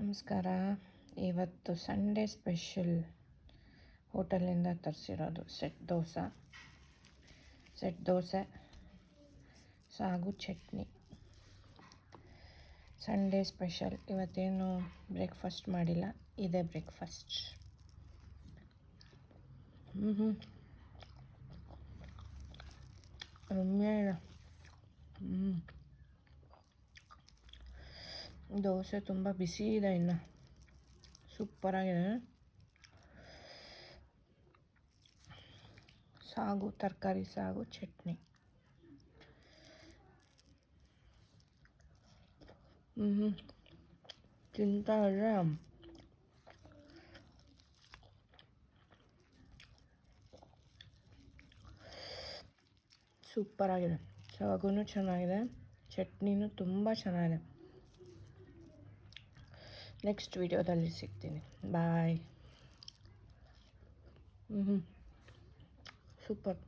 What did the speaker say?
ನಮಸ್ಕಾರ. ಇವತ್ತು Sunday special ಹೋಟೆಲಿಂದ ತರಿಸಿರೋದು set dosa sagu chutney. Sunday special. ಇವತ್ತೇನು ಬ್ರೇಕ್ಫಾಸ್ಟ್ ಮಾಡಿಲ್ಲ, ಇದೇ ಬ್ರೇಕ್ಫಾಸ್ಟ್. ದೋಸೆ ತುಂಬ ಬಿಸಿ ಇದೆ, ಇನ್ನು ಸೂಪರಾಗಿದೆ. ಸಾಗು, ತರಕಾರಿ ಸಾಗು ಚಟ್ನಿ. ತಿಂತಾ ಇದ್ರೆ ಸೂಪರಾಗಿದೆ. ಸಾಗೂ ಚೆನ್ನಾಗಿದೆ, ಚಟ್ನಿನೂ ತುಂಬ ಚೆನ್ನಾಗಿದೆ. ನೆಕ್ಸ್ಟ್ ವಿಡಿಯೋದಲ್ಲಿ ಸಿಗ್ತೀನಿ. ಬಾಯ್. ಸೂಪರ್.